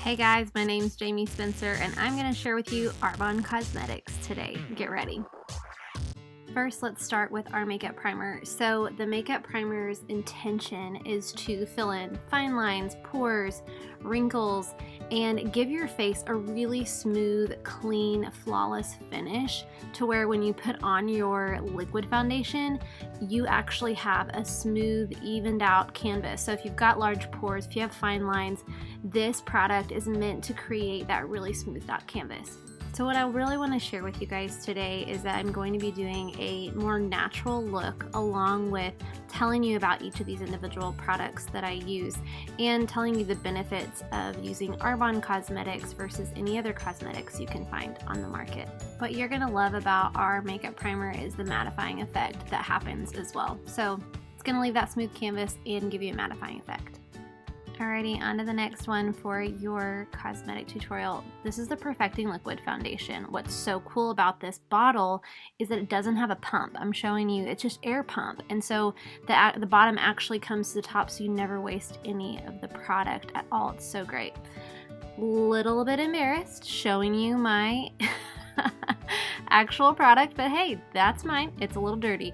Hey guys, my name's Jamie Spencer and I'm going to share with you Arbonne Cosmetics today. Get ready. First, let's start with our makeup primer. So the makeup primer's intention is to fill in fine lines, pores, wrinkles, and give your face a really smooth, clean, flawless finish to where when you put on your liquid foundation, you actually have a smooth, evened out canvas. So if you've got large pores, if you have fine lines, this product is meant to create that really smoothed out canvas. So what I really want to share with you guys today is that I'm going to be doing a more natural look along with telling you about each of these individual products that I use and telling you the benefits of using Arbonne Cosmetics versus any other cosmetics you can find on the market. What you're going to love about our makeup primer is the mattifying effect that happens as well. So it's going to leave that smooth canvas and give you a mattifying effect. Alrighty, on to the next one for your cosmetic tutorial. This is the Perfecting Liquid Foundation. What's so cool about this bottle is that it doesn't have a pump. I'm showing you, it's just air pump. And so the bottom actually comes to the top so you never waste any of the product at all. It's so great. Little bit embarrassed showing you my actual product, but hey, that's mine. It's a little dirty.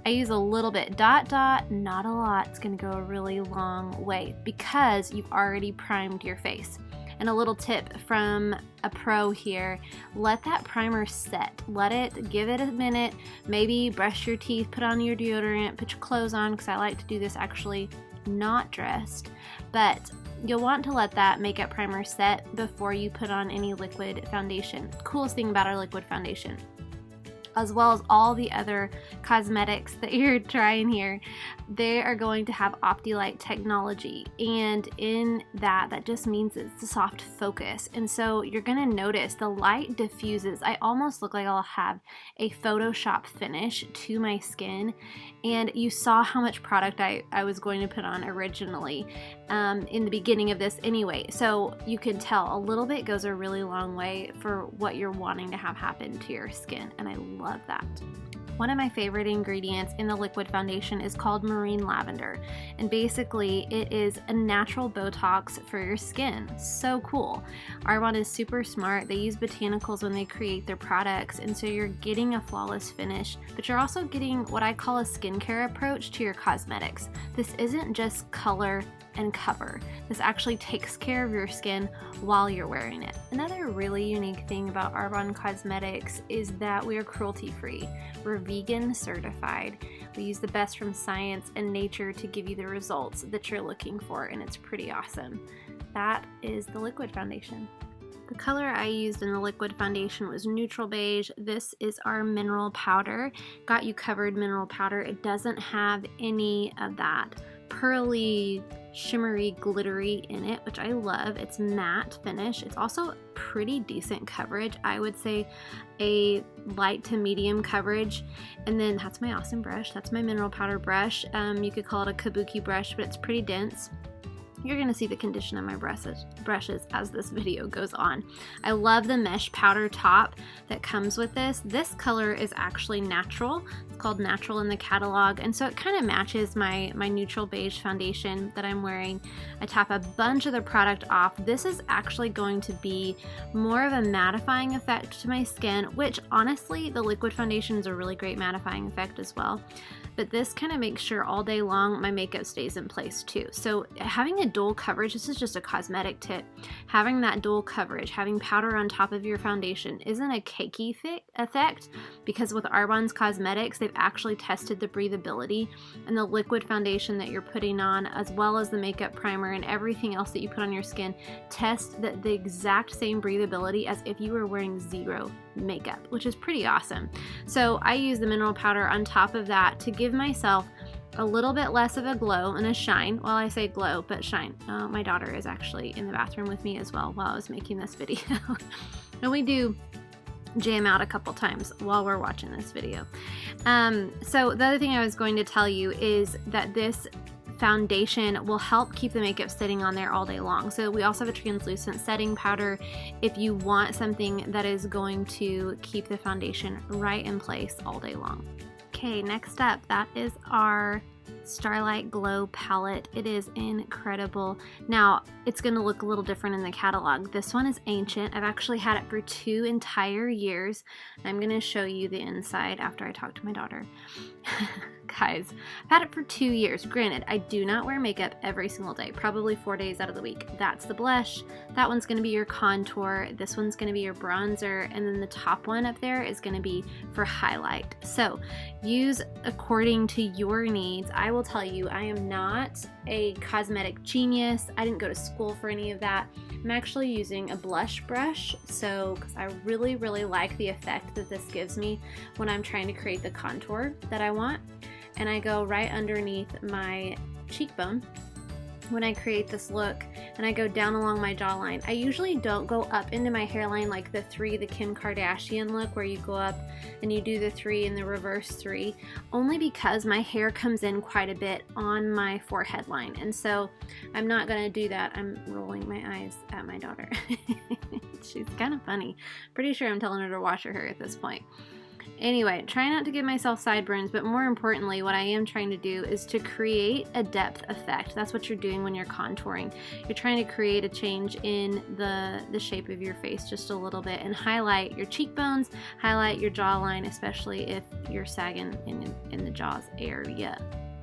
I use a little bit, not a lot. It's gonna go a really long way because you've already primed your face. And a little tip from a pro here, let that primer set. Give it a minute, maybe brush your teeth, put on your deodorant, put your clothes on, because I like to do this actually not dressed, but you'll want to let that makeup primer set before you put on any liquid foundation. Coolest thing about our liquid foundation, as well as all the other cosmetics that you're trying here, they are going to have OptiLight technology, and in that just means it's a soft focus, and so you're gonna notice the light diffuses. I almost look like I'll have a Photoshop finish to my skin, and you saw how much product I was going to put on originally in the beginning of this anyway, so you can tell a little bit goes a really long way for what you're wanting to have happen to your skin, and I love that. One of my favorite ingredients in the liquid foundation is called marine lavender, and basically it is a natural Botox for your skin. So cool. Arbonne is super smart. They use botanicals when they create their products, and so you're getting a flawless finish, but you're also getting what I call a skincare approach to your cosmetics. This isn't just color and cover. This actually takes care of your skin while you're wearing it. Another really unique thing about Arbonne Cosmetics is that we are cruelty-free. We're vegan certified. We use the best from science and nature to give you the results that you're looking for, and it's pretty awesome. That is the liquid foundation. The color I used in the liquid foundation was neutral beige. This is our mineral powder. Got You Covered mineral powder. It doesn't have any of that pearly, shimmery, glittery in it, which I love. It's matte finish. It's also pretty decent coverage. I would say a light to medium coverage. And then that's my awesome brush. That's my mineral powder brush. You could call it a kabuki brush, but it's pretty dense. You're going to see the condition of my brushes as this video goes on. I love the mesh powder top that comes with this. This color is actually natural. It's called Natural in the catalog, and so it kind of matches my neutral beige foundation that I'm wearing. I tap a bunch of the product off. This is actually going to be more of a mattifying effect to my skin, which honestly, the liquid foundation is a really great mattifying effect as well. But this kind of makes sure all day long my makeup stays in place too. So having a dual coverage, this is just a cosmetic tip, having that dual coverage, having powder on top of your foundation isn't a cakey effect, because with Arbonne's Cosmetics, they've actually tested the breathability, and the liquid foundation that you're putting on, as well as the makeup primer and everything else that you put on your skin, test the exact same breathability as if you were wearing zero makeup, which is pretty awesome. So I use the mineral powder on top of that to give myself a little bit less of a glow and a shine. Well, I say glow, but shine. My daughter is actually in the bathroom with me as well while I was making this video. And we do jam out a couple times while we're watching this video. So the other thing I was going to tell you is that this foundation will help keep the makeup sitting on there all day long. So we also have a translucent setting powder if you want something that is going to keep the foundation right in place all day long. Okay, next up, that is our Starlight Glow palette. It is incredible. Now, it's going to look a little different in the catalog. This one is ancient. I've actually had it for 2 entire years. I'm going to show you the inside after I talk to my daughter. Guys, I've had it for 2 years. Granted, I do not wear makeup every single day, probably 4 days out of the week. That's the blush. That one's going to be your contour. This one's going to be your bronzer. And then the top one up there is going to be for highlight. So use according to your needs. I will tell you, I am not a cosmetic genius. I didn't go to school for any of that. I'm actually using a blush brush, because I really, really like the effect that this gives me when I'm trying to create the contour that I want. And I go right underneath my cheekbone when I create this look, and I go down along my jawline. I usually don't go up into my hairline like the Kim Kardashian look, where you go up and you do the 3 and the reverse 3, only because my hair comes in quite a bit on my forehead line, and so I'm not gonna do that. I'm rolling my eyes at my daughter. She's kind of funny. Pretty sure I'm telling her to wash her hair at this point. Anyway, try not to give myself sideburns, but more importantly, what I am trying to do is to create a depth effect. That's what you're doing when you're contouring. You're trying to create a change in the shape of your face just a little bit and highlight your cheekbones, highlight your jawline, especially if you're sagging in the jaws area.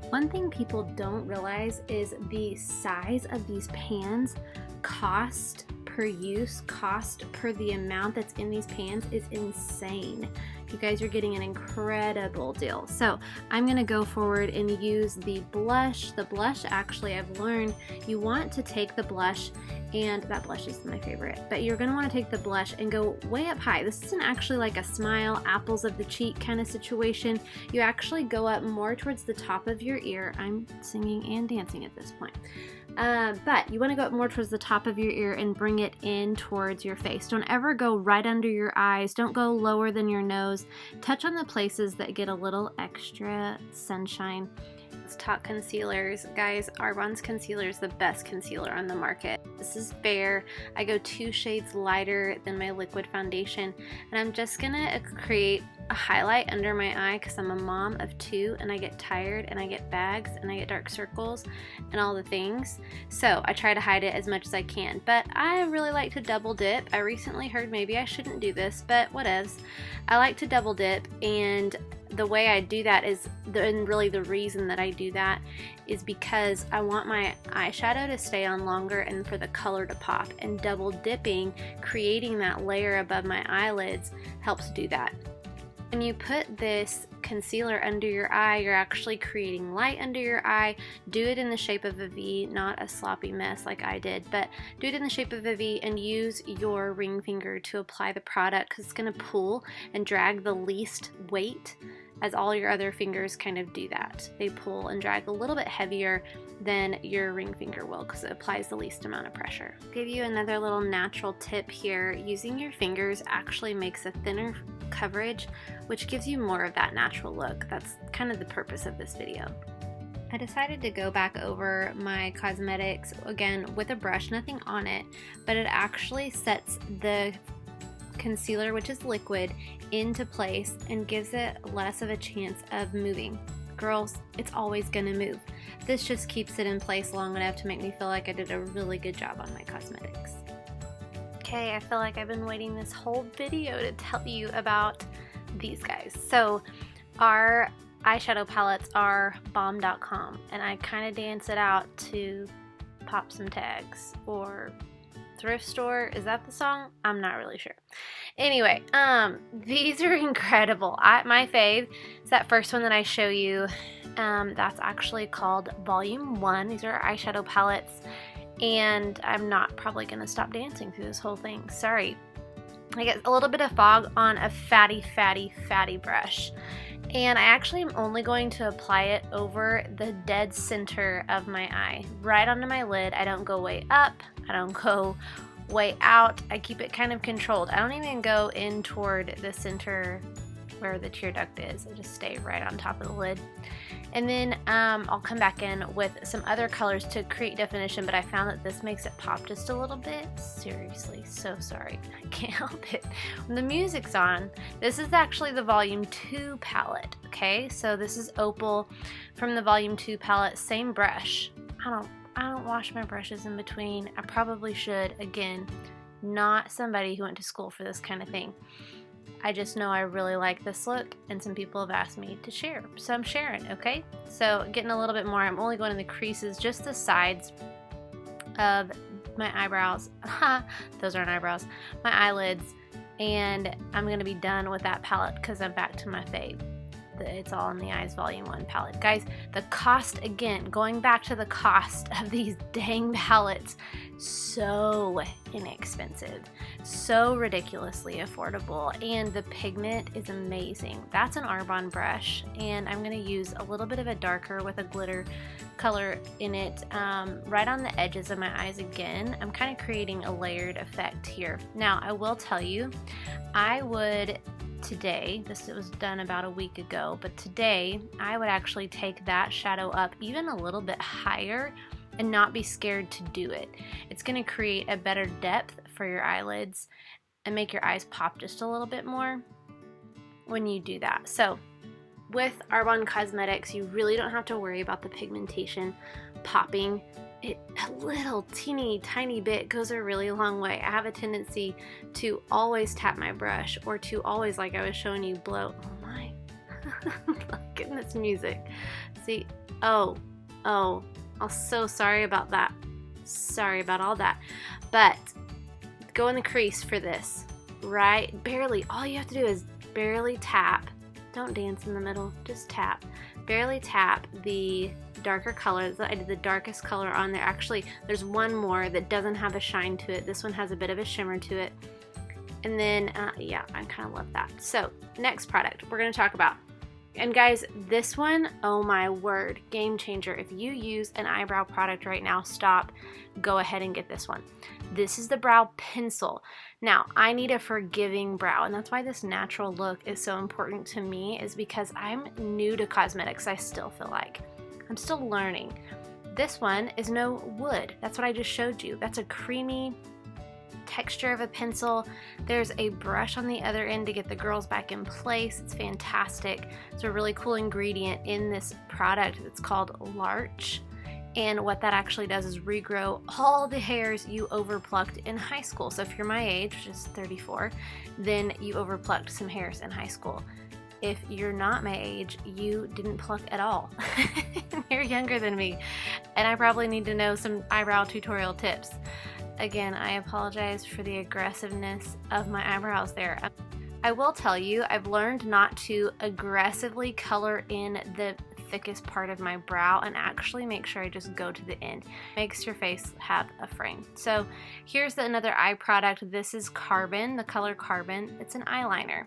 One thing people don't realize is the size of these pans. Cost per use, cost per the amount that's in these pans is insane. You guys are getting an incredible deal. So I'm gonna go forward and use the blush. The blush, actually, I've learned you want to take the blush, and that blush is my favorite, but you're gonna wanna take the blush and go way up high. This isn't actually like a smile, apples of the cheek kind of situation. You actually go up more towards the top of your ear. I'm singing and dancing at this point. But you want to go up more towards the top of your ear and bring it in towards your face. Don't ever go right under your eyes. Don't go lower than your nose. Touch on the places that get a little extra sunshine. Let's talk concealers. Guys, Arbonne's concealer is the best concealer on the market. This is Bare. I go 2 shades lighter than my liquid foundation, and I'm just gonna create a highlight under my eye because I'm a mom of 2 and I get tired and I get bags and I get dark circles and all the things. So I try to hide it as much as I can, but I really like to double dip. I recently heard maybe I shouldn't do this, but whatevs. I like to double dip, and the way I do that is, and really the reason that I do that is because I want my eyeshadow to stay on longer and for the color to pop, and double dipping, creating that layer above my eyelids, helps do that. When you put this concealer under your eye, you're actually creating light under your eye. Do it in the shape of a V, not a sloppy mess like I did, but do it in the shape of a V and use your ring finger to apply the product, because it's going to pull and drag the least weight, as all your other fingers kind of do that. They pull and drag a little bit heavier than your ring finger will because it applies the least amount of pressure. I'll give you another little natural tip here. Using your fingers actually makes a thinner coverage, which gives you more of that natural look. That's kind of the purpose of this video. I decided to go back over my cosmetics again with a brush, nothing on it, but it actually sets the concealer, which is liquid, into place and gives it less of a chance of moving. Girls, it's always gonna move. This just keeps it in place long enough to make me feel like I did a really good job on my cosmetics. Okay, I feel like I've been waiting this whole video to tell you about these guys. So our eyeshadow palettes are bomb.com, and I kind of dance it out to Pop Some Tags or Thrift Store. Is that the song? I'm not really sure. Anyway, these are incredible. My fave is that first one that I show you. That's actually called Volume 1. These are eyeshadow palettes, and I'm not probably going to stop dancing through this whole thing. Sorry. I get a little bit of fog on a fatty brush. And I actually am only going to apply it over the dead center of my eye, right onto my lid. I don't go way up, I don't go way out. I keep it kind of controlled. I don't even go in toward the center where the tear duct is. I just stay right on top of the lid. And then I'll come back in with some other colors to create definition, but I found that this makes it pop just a little bit. Seriously, so sorry. I can't help it. When the music's on, this is actually the Volume 2 palette, okay? So this is Opal from the Volume 2 palette, same brush. I don't wash my brushes in between. I probably should. Again, not somebody who went to school for this kind of thing. I just know I really like this look, and some people have asked me to share, so I'm sharing, okay? So getting a little bit more, I'm only going in the creases, just the sides of my eyebrows. Those aren't eyebrows. My eyelids, and I'm gonna be done with that palette because I'm back to my fave. It's All in the Eyes Volume 1 palette. Guys, the cost, again, going back to the cost of these dang palettes, so inexpensive, so ridiculously affordable, and the pigment is amazing. That's an Arbonne brush, and I'm going to use a little bit of a darker with a glitter color in it right on the edges of my eyes again. I'm kind of creating a layered effect here. Now, I will tell you, I would today, this was done about a week ago, but today I would actually take that shadow up even a little bit higher and not be scared to do it. It's going to create a better depth for your eyelids and make your eyes pop just a little bit more when you do that. So with Arbonne Cosmetics, you really don't have to worry about the pigmentation popping. A little teeny tiny bit goes a really long way. I have a tendency to always tap my brush, or to always, like I was showing you, blow. Oh my goodness, music. See, oh, I'm so sorry about that. Sorry about all that. But go in the crease for this, right? Barely, all you have to do is barely tap. Don't dance in the middle, just tap. Barely tap the darker colors. I did the darkest color on there. Actually, there's one more that doesn't have a shine to it. This one has a bit of a shimmer to it. And then, yeah, I kind of love that. So, next product we're going to talk about. And guys, this one, oh my word, game changer. If you use an eyebrow product right now, stop, go ahead and get this one. This is the brow pencil. Now, I need a forgiving brow, and that's why this natural look is so important to me, is because I'm new to cosmetics, I still feel like. I'm still learning. This one is no wood. That's what I just showed you. That's a creamy texture of a pencil. There's a brush on the other end to get the girls back in place. It's fantastic. It's a really cool ingredient in this product. It's called Larch. And what that actually does is regrow all the hairs you overplucked in high school. So if you're my age, which is 34, then you overplucked some hairs in high school. If you're not my age, you didn't pluck at all. You're younger than me, and I probably need to know some eyebrow tutorial tips. Again, I apologize for the aggressiveness of my eyebrows there. I will tell you, I've learned not to aggressively color in the thickest part of my brow and actually make sure I just go to the end. Makes your face have a frame. So here's another eye product. This is Carbon, the color Carbon. It's an eyeliner.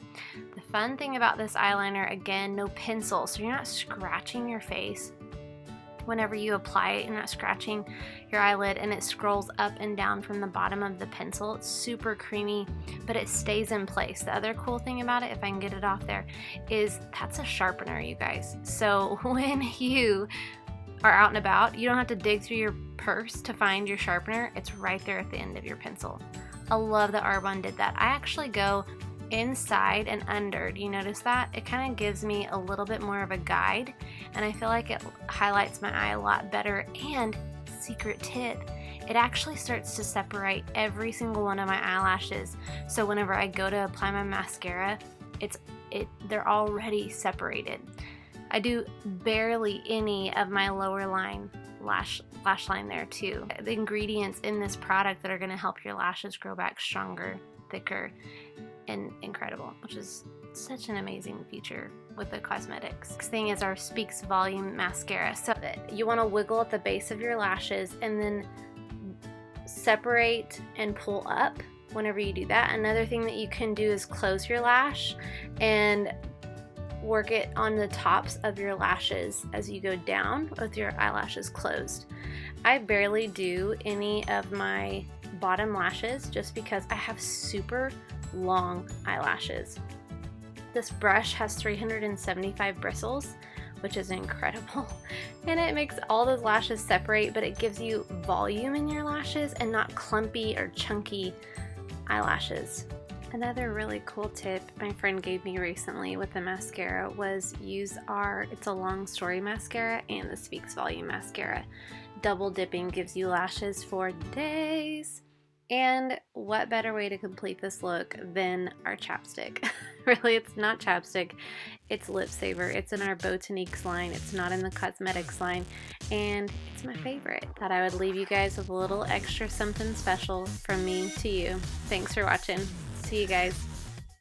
The fun thing about this eyeliner, again, no pencil, so you're not scratching your face. Whenever you apply it, you're not scratching your eyelid, and it scrolls up and down from the bottom of the pencil. It's super creamy, but it stays in place. The other cool thing about it, if I can get it off there, is that's a sharpener, you guys. So when you are out and about, you don't have to dig through your purse to find your sharpener. It's right there at the end of your pencil. I love that Arbonne did that. I actually go inside and under. Do you notice that? It kind of gives me a little bit more of a guide, and I feel like it highlights my eye a lot better. And secret tip, it actually starts to separate every single one of my eyelashes. So whenever I go to apply my mascara, they're already separated. I do barely any of my lower line lash line there too. The ingredients in this product that are going to help your lashes grow back stronger, thicker, and incredible, which is such an amazing feature with the cosmetics. Next thing is our Speaks Volume Mascara. So you want to wiggle at the base of your lashes and then separate and pull up whenever you do that. Another thing that you can do is close your lash and work it on the tops of your lashes as you go down with your eyelashes closed. I barely do any of my bottom lashes just because I have super long eyelashes. This brush has 375 bristles, which is incredible. And it makes all those lashes separate, but it gives you volume in your lashes and not clumpy or chunky eyelashes. Another really cool tip my friend gave me recently with the mascara was use it's a Long Story mascara and the Speaks Volume mascara. Double dipping gives you lashes for days. And what better way to complete this look than our chapstick? Really, it's not chapstick, it's Lip Saver. It's in our Botaniques line, it's not in the Cosmetics line, and it's my favorite. Thought I would leave you guys with a little extra something special from me to you. Thanks for watching. See you guys.